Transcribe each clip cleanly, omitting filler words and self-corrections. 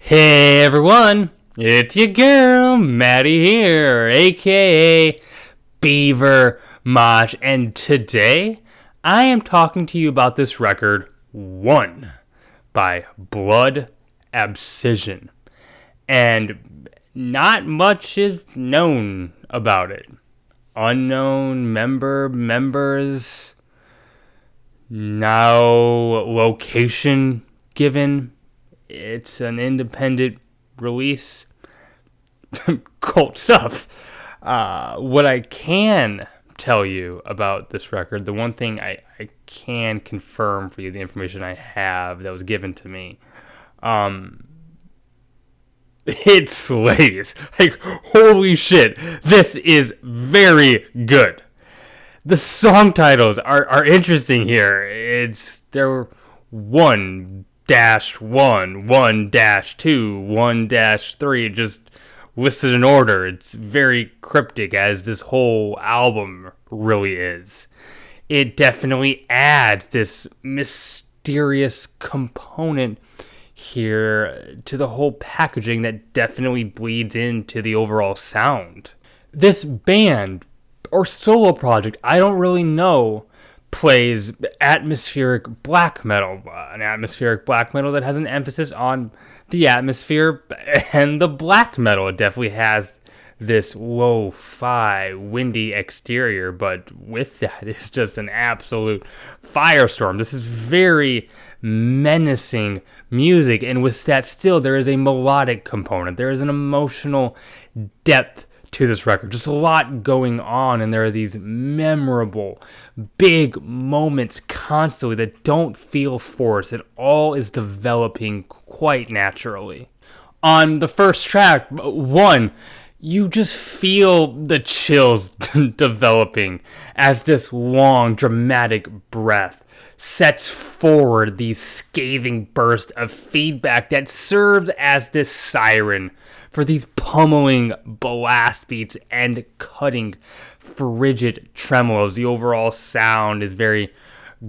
Hey everyone, it's your girl, Maddie here, aka Beaver Mosh, and today I am talking to you about this record, One, by Blood Abscission. And not much is known about it. Unknown members, no location given. It's an independent release. Cool stuff. What I can tell you about this record, the one thing I can confirm for you, the information I have that was given to me, it slays. Like, holy shit, this is very good. The song titles are interesting here. There one dash 1, 1 dash 2, 1 dash 3, just listed in order. It's very cryptic, as this whole album really is. It definitely adds this mysterious component here to the whole packaging that definitely bleeds into the overall sound. This band or solo project, I don't really know, plays atmospheric black metal, an atmospheric black metal that has an emphasis on the atmosphere and the black metal. It definitely has this lo-fi, windy exterior, but with that, it's just an absolute firestorm. This is very menacing music, and with that still, there is a melodic component. There is an emotional depth to this record. Just a lot going on, and there are these memorable, big moments constantly that don't feel forced. It all is developing quite naturally. On the first track, One, you just feel the chills developing as this long, dramatic breath sets forward these scathing bursts of feedback that serves as this siren for these pummeling blast beats and cutting, frigid tremolos. The overall sound is very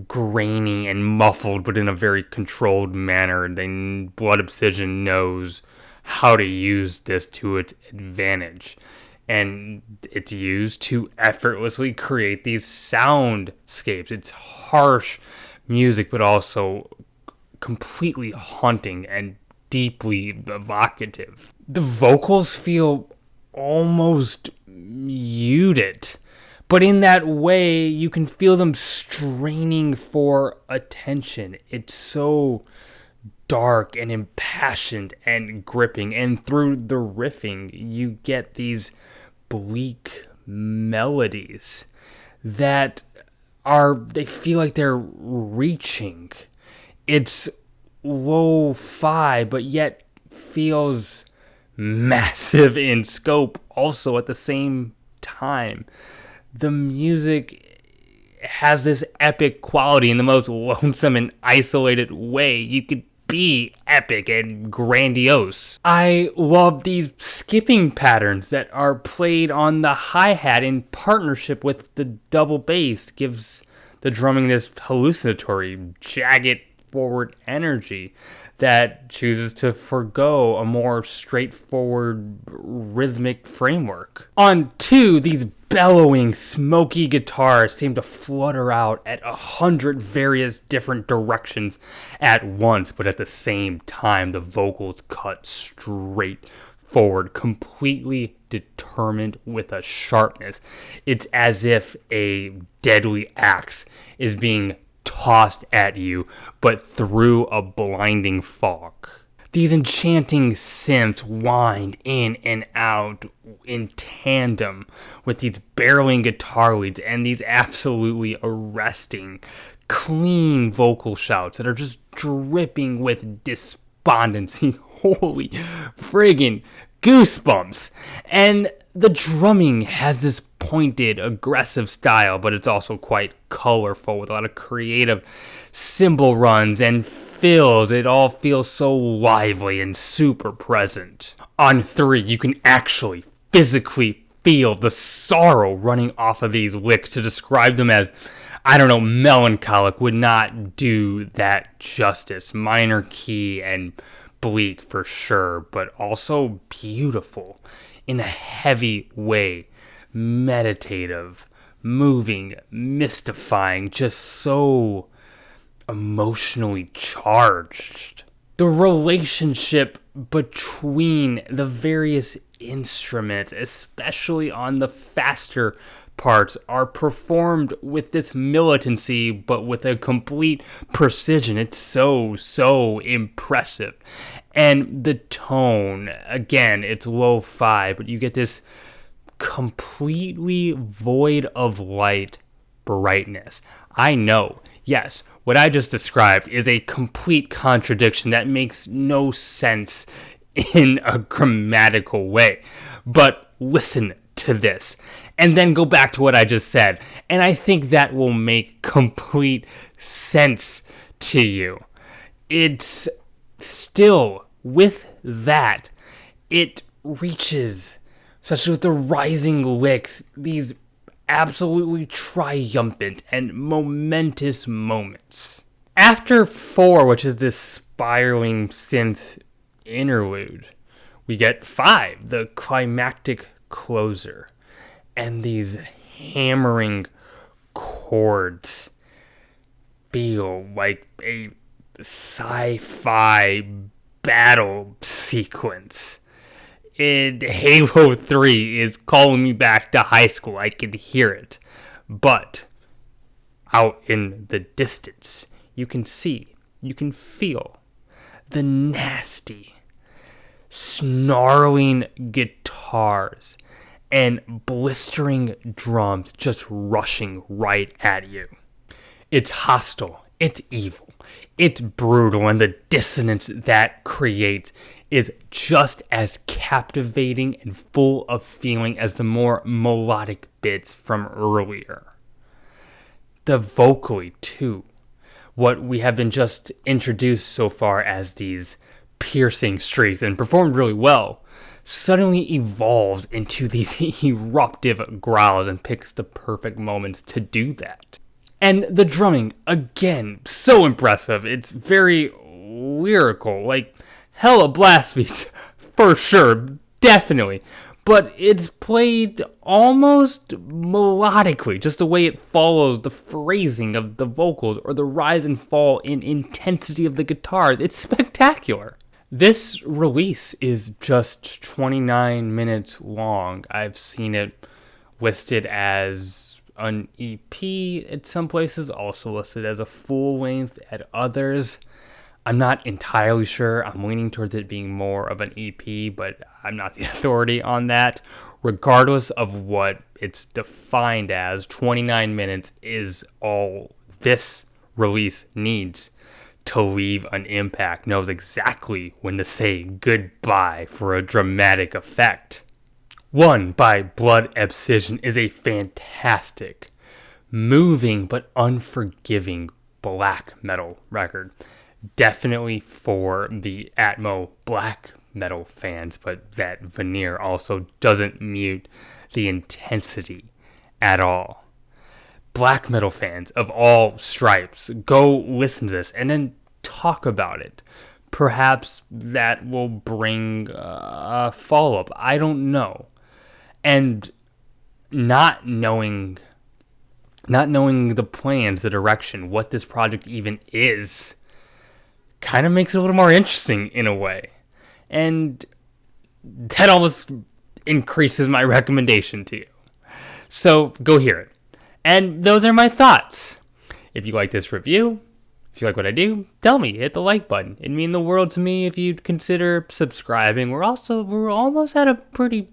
grainy and muffled, but in a very controlled manner. Then Blood Abscission knows how to use this to its advantage, and it's used to effortlessly create these soundscapes. It's harsh music, but also completely haunting and deeply evocative. The vocals feel almost muted, but in that way, you can feel them straining for attention. It's so dark and impassioned and gripping, and through the riffing, you get these bleak melodies that they feel like they're reaching. It's lo-fi, but yet feels massive in scope also at the same time. The music has this epic quality in the most lonesome and isolated way you could be epic and grandiose. I love these skipping patterns that are played on the hi-hat in partnership with the double bass. Gives the drumming this hallucinatory, jagged forward energy that chooses to forgo a more straightforward rhythmic framework. On two, these bellowing, smoky guitars seem to flutter out at 100 various different directions at once, but at the same time, the vocals cut straight forward, completely determined with a sharpness. It's as if a deadly axe is being tossed at you, but through a blinding fog. These enchanting synths wind in and out in tandem with these barreling guitar leads and these absolutely arresting, clean vocal shouts that are just dripping with despondency. Holy friggin' goosebumps. And the drumming has this pointed, aggressive style, but it's also quite colorful with a lot of creative cymbal runs and fills. It all feels so lively and super present. On three, you can actually physically feel the sorrow running off of these licks. To describe them as, I don't know, melancholic would not do that justice. Minor key and bleak for sure, but also beautiful in a heavy way. Meditative, moving, mystifying, just so emotionally charged. The relationship between the various instruments, especially on the faster parts, are performed with this militancy but with a complete precision. It's so impressive. And the tone, again, it's lo-fi, but you get this completely void of light brightness. I know, yes, what I just described is a complete contradiction that makes no sense in a grammatical way. But listen to this, and then go back to what I just said, and I think that will make complete sense to you. It's still, with that, it reaches, especially with the rising licks, these absolutely triumphant and momentous moments. After 4, which is this spiraling synth interlude, we get 5, the climactic closer, and these hammering chords feel like a sci-fi battle sequence. Halo 3 is calling me back to high school. I can hear it. But out in the distance, you can see, you can feel the nasty, snarling guitars and blistering drums just rushing right at you. It's hostile, it's evil, it's brutal, and the dissonance that creates is just as captivating and full of feeling as the more melodic bits from earlier. The vocally, too, what we have been just introduced so far as these piercing streaks and performed really well, suddenly evolves into these eruptive growls and picks the perfect moments to do that. And the drumming, again, so impressive. It's very lyrical, like hella blast beats, for sure, definitely. But it's played almost melodically, just the way it follows the phrasing of the vocals or the rise and fall in intensity of the guitars. It's spectacular. This release is just 29 minutes long. I've seen it listed as an EP at some places, also listed as a full length at others. I'm not entirely sure. I'm leaning towards it being more of an EP, but I'm not the authority on that. Regardless of what it's defined as, 29 minutes is all this release needs to leave an impact, knows exactly when to say goodbye for a dramatic effect. One by Blood Abscission is a fantastic, moving but unforgiving black metal record. Definitely for the Atmo black metal fans, but that veneer also doesn't mute the intensity at all. Black metal fans of all stripes, go listen to this and then talk about it. Perhaps that will bring a follow-up. I don't know. And not knowing the plans, the direction, what this project even is, kind of makes it a little more interesting in a way. And that almost increases my recommendation to you. So go hear it. And those are my thoughts. If you like this review, if you like what I do, tell me. Hit the like button. It'd mean the world to me if you'd consider subscribing. We're almost at a pretty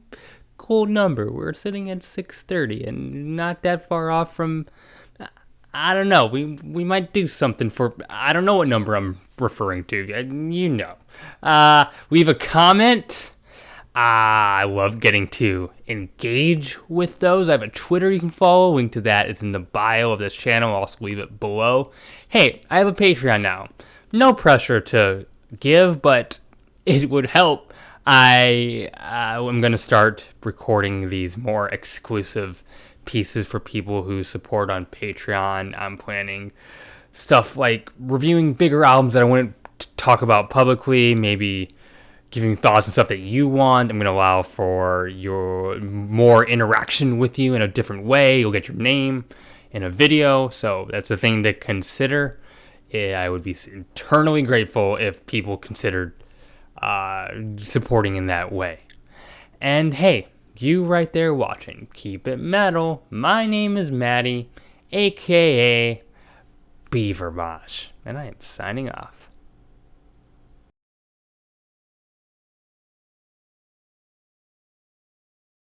cool number. We're sitting at 630 and not that far off from, I don't know. We might do something for, I don't know what number I'm referring to. You know. Leave a comment. I love getting to engage with those. I have a Twitter you can follow. Link to that is in the bio of this channel. I'll also leave it below. Hey, I have a Patreon now. No pressure to give, but it would help. I'm going to start recording these more exclusive pieces for people who support on Patreon. I'm planning stuff like reviewing bigger albums that I wouldn't talk about publicly, maybe giving thoughts and stuff that you want. I'm going to allow for your more interaction with you in a different way. You'll get your name in a video, so that's a thing to consider. I would be eternally grateful if people considered supporting in that way. And hey, you right there watching, keep it metal. My name is Maddie, aka Beaver Mosh, and I am signing off.